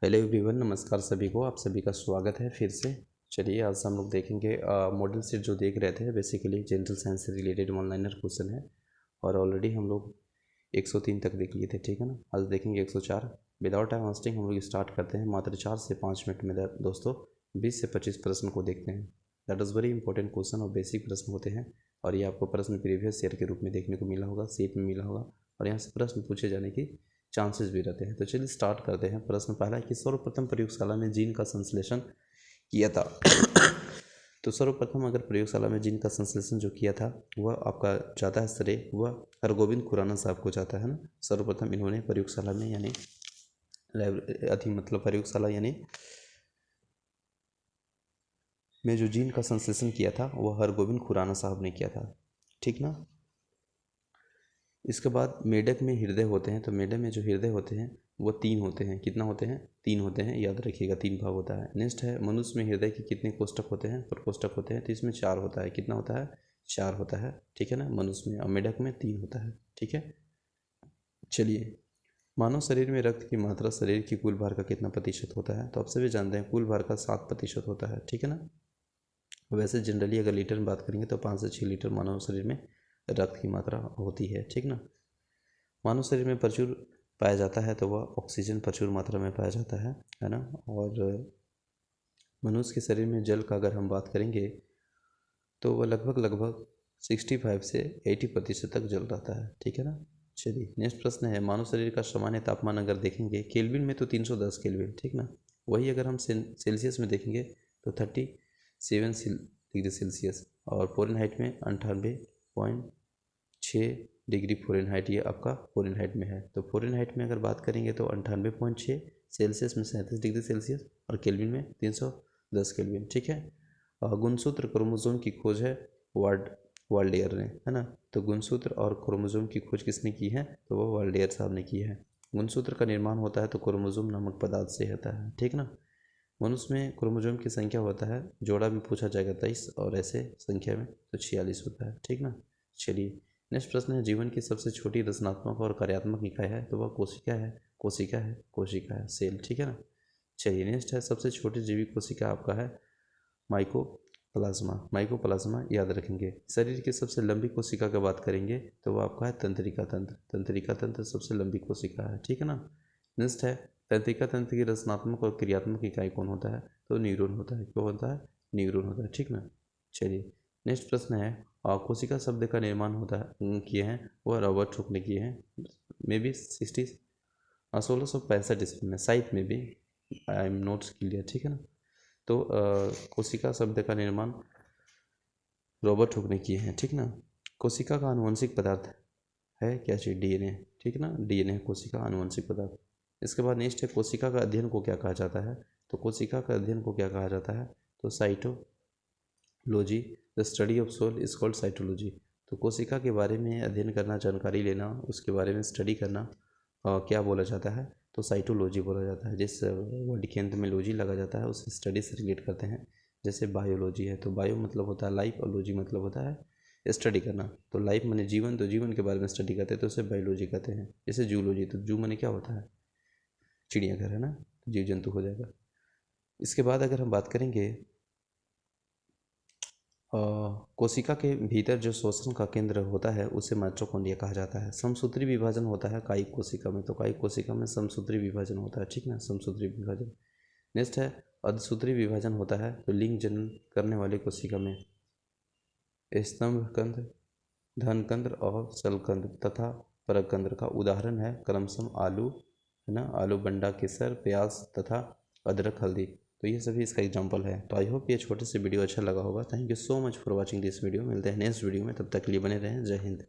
Hello everyone, नमस्कार सभी को। आप सभी का स्वागत है फिर से। चलिए आज हम लोग देखेंगे मॉडल सेट जो देख रहे थे बेसिकली जनरल साइंस से रिलेटेड वन लाइनर क्वेश्चन है और ऑलरेडी हम लोग 103 तक देख लिए थे, ठीक है ना। आज देखेंगे 104। विदाउट टाइम वेस्टिंग हम लोग स्टार्ट करते हैं। मात्र 4 से 5 मिनट में दोस्तों 20 से 25 प्रश्न को देखते हैं। That is very important question और बेसिक प्रश्न होते हैं और ये आपको प्रश्न प्रीवियस ईयर के रूप में देखने को मिला होगा, सेट में मिला होगा और यहाँ से प्रश्न पूछे जाने की चांसेस भी रहते हैं। तो चलिए स्टार्ट करते हैं। प्रश्न पहला कि सर्वप्रथम प्रयोगशाला में जीन का संश्लेषण किया था। तो सर्वप्रथम अगर प्रयोगशाला में जीन का संश्लेषण जो किया था वह आपका जाता है श्रेय वह हरगोविंद खुराना साहब को जाता है ना। सर्वप्रथम इन्होंने प्रयोगशाला में यानी प्रयोगशाला यानी में जो जीन का संश्लेषण किया था वह हरगोविंद खुराना साहब ने किया था, ठीक ना। इसके बाद मेढक में हृदय होते हैं। तो मेढक में जो हृदय होते हैं वो 3 होते हैं। कितना होते हैं? 3 होते हैं, याद रखिएगा 3 भाग होता है। नेक्स्ट है मनुष्य में हृदय के कितने कोष्ठक होते हैं? प्रकोष्ठक होते हैं। तो इसमें 4 होता है। कितना होता है? 4 होता है, ठीक है ना। मनुष्य में और मेढक में 3 होता है, ठीक है। चलिए, मानव शरीर में रक्त की मात्रा शरीर की कुल भार का कितना प्रतिशत होता है? तो आप सभी जानते हैं कुल भार का 7% होता है, ठीक है ना। वैसे जनरली अगर लीटर में बात करेंगे तो 5 से 6 लीटर मानव शरीर में रक्त की मात्रा होती है, ठीक ना। मानव शरीर में प्रचुर पाया जाता है तो वह ऑक्सीजन प्रचुर मात्रा में पाया जाता है ना। और मनुष्य के शरीर में जल का अगर हम बात करेंगे तो वह लगभग 65 से 80% तक जल रहता है, ठीक है ना। चलिए नेक्स्ट प्रश्न है मानव शरीर का सामान्य तापमान अगर देखेंगे केल्विन में तो 310 केल्विन, ठीक ना। वही अगर हम सेल्सियस में देखेंगे तो 37 डिग्री सेल्सियस और फ़ारेनहाइट में 98.6 डिग्री फ़ारेनहाइट, ये आपका फ़ारेनहाइट में है। तो फ़ारेनहाइट में अगर बात करेंगे तो 98.6, सेल्सियस में 37 डिग्री सेल्सियस और केल्विन में 310 केल्विन, ठीक है। गुणसूत्र क्रोमोसोम की खोज है वाल्डेयर ने, है ना। तो गुणसूत्र और क्रोमोसोम की खोज किसने की है? तो वो वाल्डेयर साहब ने की है। गुणसूत्र का निर्माण होता है तो क्रोमोसोम नामक पदार्थ से होता है, ठीक ना। मनुष्य में क्रोमोसोम की संख्या होता है, जोड़ा भी पूछा जाएगा 23 और ऐसे संख्या में तो 46 होता है, ठीक ना। चलिए नेक्स्ट प्रश्न है जीवन की सबसे छोटी रचनात्मक और कार्यात्मक इकाई है तो वह कोशिका है, सेल, ठीक है ना। चलिए नेक्स्ट है सबसे छोटी जीवित कोशिका आपका है माइकोप्लाज्मा याद रखेंगे। शरीर की सबसे लंबी कोशिका की बात करेंगे तो वह आपका है तंत्रिका तंत्र सबसे लंबी कोशिका है, ठीक है ना। नेक्स्ट है तंत्रिका तंत्र की रचनात्मक और क्रियात्मक इकाई कौन होता है? तो न्यूरॉन होता है। क्यों होता है? न्यूरॉन होता है, ठीक ना। चलिए नेक्स्ट प्रश्न है कोशिका शब्द का निर्माण होता है किए हैं वह रॉबर्ट हुक ने किए हैं, मे बी 1665 ईस्वी में, शायद में भी, आई एम नॉट क्लियर, ठीक है ना। तो कोशिका शब्द का निर्माण रॉबर्ट हुक ने किए हैं, ठीक ना। कोशिका का आनुवंशिक पदार्थ है क्या चीज़? डीएनए, ठीक ना। डीएनए कोशिका आनुवंशिक पदार्थ। इसके बाद नेक्स्ट है कोशिका का अध्ययन को क्या कहा जाता है? तो कोशिका का अध्ययन को क्या कहा जाता है? तो cytology, the study of soul is called cytology. तो कोशिका के बारे में अध्ययन करना, जानकारी लेना, उसके बारे में स्टडी करना क्या बोला जाता है? तो साइटोलॉजी बोला जाता है। जिस वर्ड के अंत में लॉजी लगा जाता है उसे स्टडी से रिलेट करते हैं। जैसे बायोलॉजी है तो बायो मतलब होता है लाइफ और लॉजी मतलब होता है स्टडी करना। तो लाइफ माने जीवन, तो जीवन के बारे में स्टडी करते हैं तो उसे बायोलॉजी कहते हैं। जैसे जूलॉजी, तो जू माने क्या होता है? चिड़ियाघर, है ना। जीव जंतु हो जाएगा। इसके बाद अगर हम बात करेंगे कोशिका के भीतर जो शोषण का केंद्र होता है उसे माइटोकॉन्ड्रिया कहा जाता है। समसूत्री विभाजन होता है कायिक कोशिका में, तो कायिक कोशिका में समसूत्री विभाजन होता है, ठीक ना। समसूत्री विभाजन। नेक्स्ट है अर्धसूत्री विभाजन होता है तो लिंग जनन करने वाली कोशिका में स्तंभकंद, धनकंद और शलकंद तथा परकंद का उदाहरण है क्रमशः आलू, है ना, आलू, बंडा, केसर, प्याज तथा अदरक, हल्दी। तो ये सभी इसका एग्जाम्पल है। तो आई होप ये छोटे से वीडियो अच्छा लगा होगा। Thank you so much for watching this video. मिलते हैं नेक्स्ट वीडियो में, तब तक के लिए बने रहें। जय हिंद।